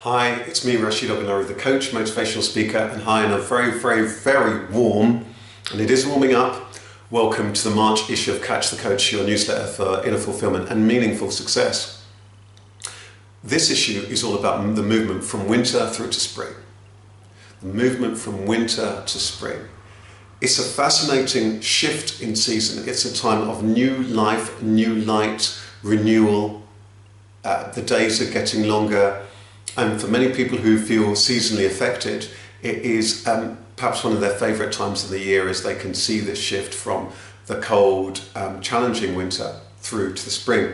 Hi, it's me, Rasheed Ogunlaru, the coach, motivational speaker, and hi, and a very warm, and it is warming up. Welcome to the March issue of Catch the Coach, your newsletter for inner fulfillment and meaningful success. This issue is all about the movement from winter through to spring. The movement from winter to spring. It's a fascinating shift in season. It's a time of new life, new light, renewal. The days are getting longer. And for many people who feel seasonally affected, it is perhaps one of their favourite times of the year as they can see this shift from the cold, challenging winter through to the spring.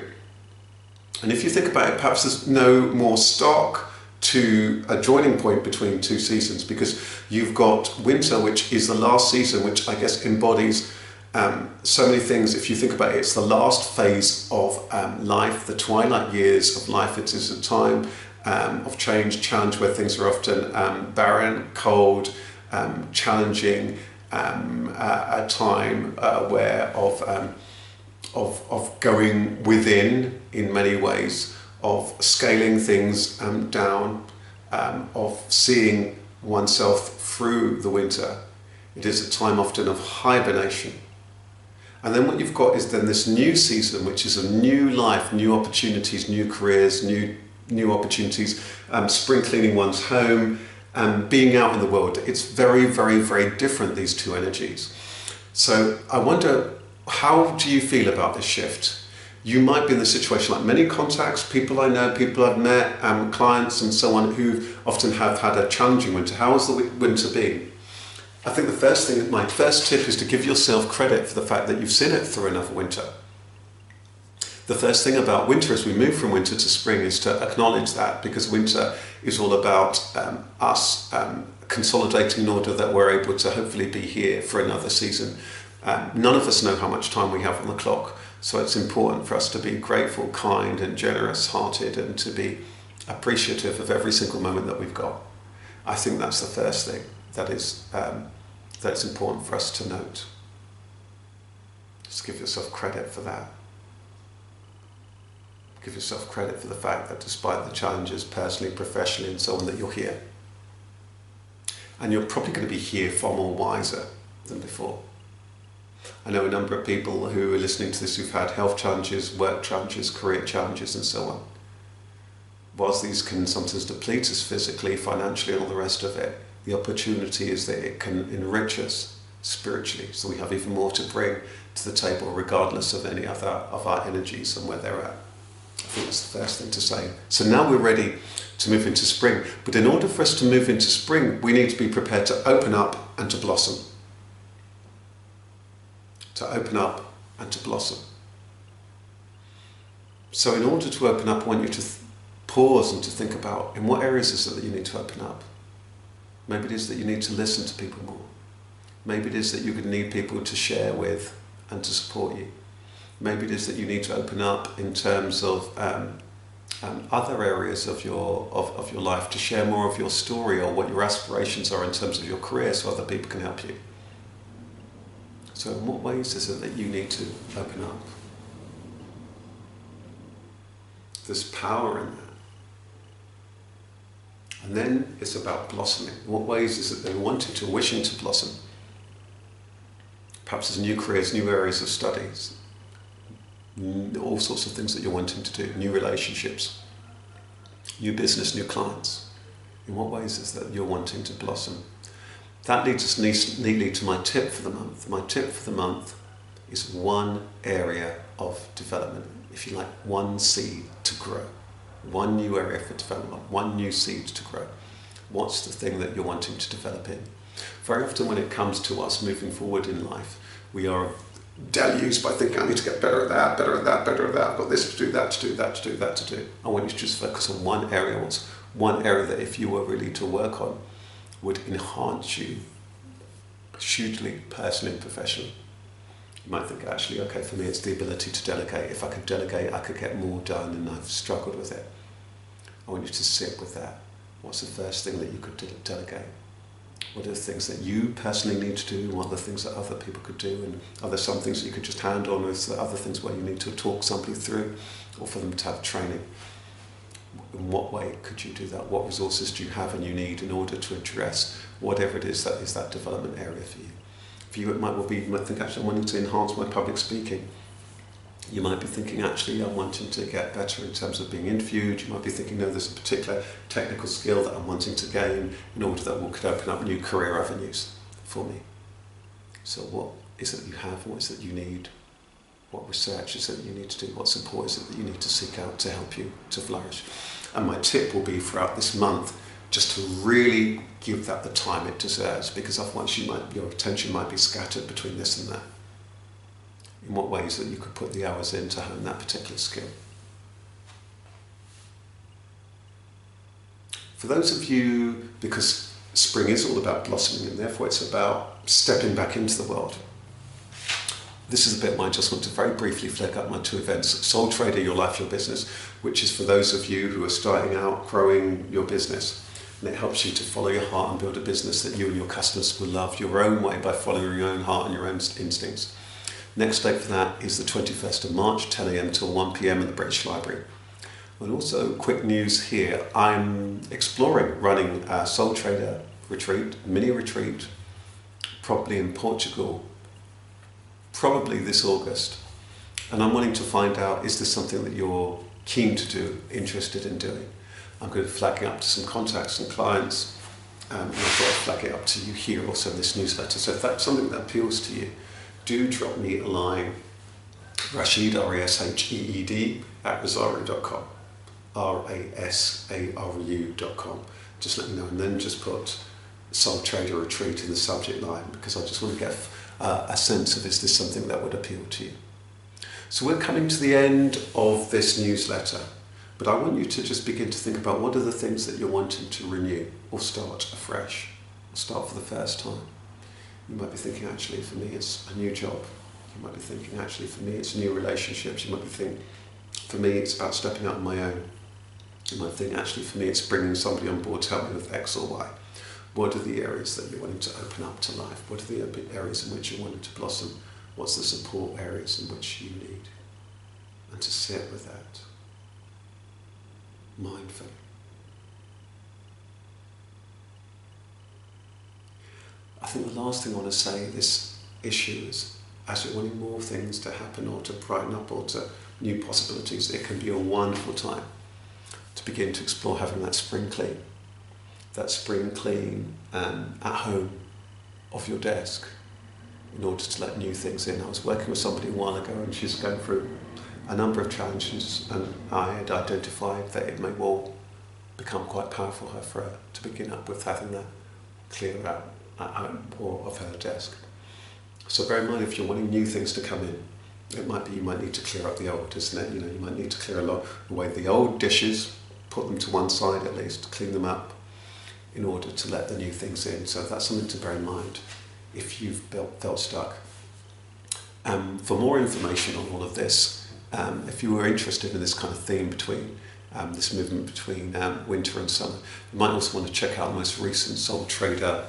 And if you think about it, perhaps there's no more stark to a joining point between two seasons, because you've got winter, which is the last season, which I guess embodies so many things. If you think about it, it's the last phase of life, the twilight years of life. It is a time of change, challenge, where things are often barren, cold, challenging, a time where of going within in many ways, of scaling things down, of seeing oneself through the winter. It is a time often of hibernation. And then what you've got is then this new season, which is a new life, new opportunities, new careers, new opportunities, spring cleaning one's home, being out in the world. It's very different, these two energies. So I wonder, how do you feel about this shift? You might be in the situation, like many contacts, people I know, people I've met, clients and so on, who often have had a challenging winter. How has the winter been? I think my first tip is to give yourself credit for the fact that you've seen it through another winter. The first thing about winter, as we move from winter to spring, is to acknowledge that, because winter is all about us consolidating in order that we're able to hopefully be here for another season. None of us know how much time we have on the clock, so it's important for us to be grateful, kind and generous-hearted, and to be appreciative of every single moment that we've got. I think that's the first thing that's important for us to note. Just give yourself credit for that. Give yourself credit for the fact that despite the challenges personally, professionally and so on, that you're here. And you're probably going to be here far more wiser than before. I know a number of people who are listening to this who've had health challenges, work challenges, career challenges and so on. Whilst these can sometimes deplete us physically, financially and all the rest of it, the opportunity is that it can enrich us spiritually, so we have even more to bring to the table regardless of any other of our energies and where they're at. I think that's the first thing to say. So now we're ready to move into spring. But in order for us to move into spring, we need to be prepared to open up and to blossom. To open up and to blossom. So in order to open up, I want you to pause and to think about, in what areas is it that you need to open up? Maybe it is that you need to listen to people more. Maybe it is that you're going to need people to share with and to support you. Maybe it is that you need to open up in terms of other areas of your life, to share more of your story or what your aspirations are in terms of your career, so other people can help you. So in what ways is it that you need to open up? There's power in that. And then it's about blossoming. In what ways is it that you're wanting to, wishing to blossom? Perhaps there's new careers, new areas of studies, all sorts of things that you're wanting to do, new relationships, new business, new clients. In what ways is that you're wanting to blossom? That leads us neatly to my tip for the month. My tip for the month is one area of development, if you like, one seed to grow. One new area for development, one new seed to grow. What's the thing that you're wanting to develop in? Very often when it comes to us moving forward in life, we are deluged by thinking, I need to get better at that, better at that, better at that. I've got this to do, that to do, that to do, that to do. I want you to just focus on one area. What's one area that if you were really to work on would enhance you hugely, personally and professionally? You might think, actually, okay, for me it's the ability to delegate. If I could delegate, I could get more done, and I've struggled with it. I want you to sit with that. What's the first thing that you could delegate? What are the things that you personally need to do, and what are the things that other people could do, and are there some things that you could just hand on, or is there other things where you need to talk somebody through, or for them to have training? in what way could you do that? What resources do you have and you need in order to address whatever it is that development area for you? For you, it might well be, you might think, actually, I'm wanting to enhance my public speaking. You might be thinking, actually, I'm wanting to get better in terms of being interviewed. You might be thinking, no, there's a particular technical skill that I'm wanting to gain in order that could open up new career avenues for me. So what is it that you have? What is it that you need? What research is it that you need to do? What support is it that you need to seek out to help you to flourish? And my tip will be throughout this month, just to really give that the time it deserves, because otherwise your attention might be scattered between this and that. In what ways that you could put the hours in to hone that particular skill. For those of you, because spring is all about blossoming and therefore it's about stepping back into the world. This is a bit where I just want to very briefly flick up my 2 events. Soul Trader, Your Life, Your Business, which is for those of you who are starting out growing your business. And it helps you to follow your heart and build a business that you and your customers will love your own way by following your own heart and your own instincts. Next date for that is the 21st of March, 10 a.m. till 1 p.m. at the British Library. And also, quick news here, I'm exploring running a Soul Trader retreat, mini retreat, probably in Portugal, probably this August. And I'm wanting to find out, is this something that you're keen to do, interested in doing? I'm going to flag it up to some contacts and clients, and I've got to flag it up to you here also in this newsletter. So if that's something that appeals to you, do drop me a line, Rasheed, R-A-S-H-E-E-D, at rasaru.com, rasaru.com. Just let me know, and then just put Soul Trader Retreat in the subject line, because I just want to get a sense of, is this something that would appeal to you? So we're coming to the end of this newsletter, but I want you to just begin to think about what are the things that you're wanting to renew or start afresh, or start for the first time. You might be thinking, actually, for me, it's a new job. You might be thinking, actually, for me, it's new relationships. You might be thinking, for me, it's about stepping out on my own. You might think, actually, for me, it's bringing somebody on board to help me with X or Y. What are the areas that you're wanting to open up to life? What are the areas in which you're wanting to blossom? What's the support areas in which you need? And to sit with that mindfully. I think the last thing I want to say, this issue is, as you're wanting more things to happen or to brighten up or to new possibilities, it can be a wonderful time to begin to explore having that spring clean. That spring clean at home of your desk in order to let new things in. I was working with somebody a while ago and she's going through a number of challenges, and I had identified that it may well become quite powerful for her to begin up with having that clear out at home or of her desk. So bear in mind, if you're wanting new things to come in, it might be you might need to clear up the old, isn't it? You might need to clear away the old dishes, put them to one side at least, clean them up in order to let the new things in. So that's something to bear in mind if you've felt stuck. For more information on all of this, if you were interested in this kind of theme between this movement between winter and summer, you might also want to check out the most recent Soul Trader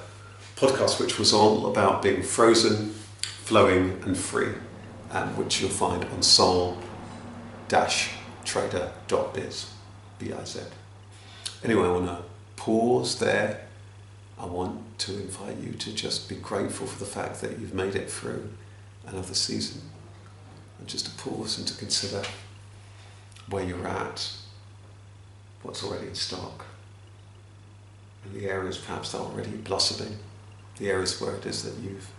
podcast, which was all about being frozen, flowing and free, which you'll find on soul-trader.biz, B-I-Z. Anyway, I want to pause there. I want to invite you to just be grateful for the fact that you've made it through another season, and just to pause and to consider where you're at, what's already in stock, and the areas perhaps that are already blossoming, the areas where it is that you've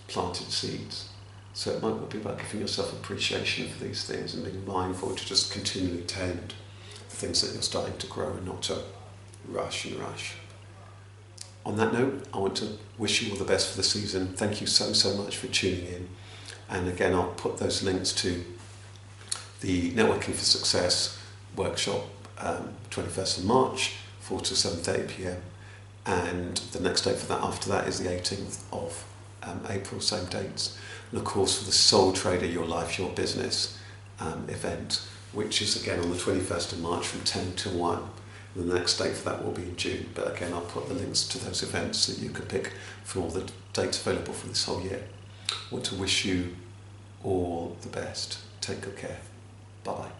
planted seeds. So it might well be about giving yourself appreciation for these things and being mindful to just continually tend the things that you're starting to grow and not to rush. On that note, I want to wish you all the best for the season. Thank you so much for tuning in. And again, I'll put those links to the Networking for Success workshop, 21st of March, 4 to 7:30 p.m. And the next date for that after that is the 18th of April, same dates. And of course, for the Soul Trader, Your Life, Your Business event, which is again on the 21st of March from 10 to 1. And the next date for that will be in June. But again, I'll put the links to those events that you can pick from all the dates available for this whole year. I want to wish you all the best. Take good care. Bye-bye.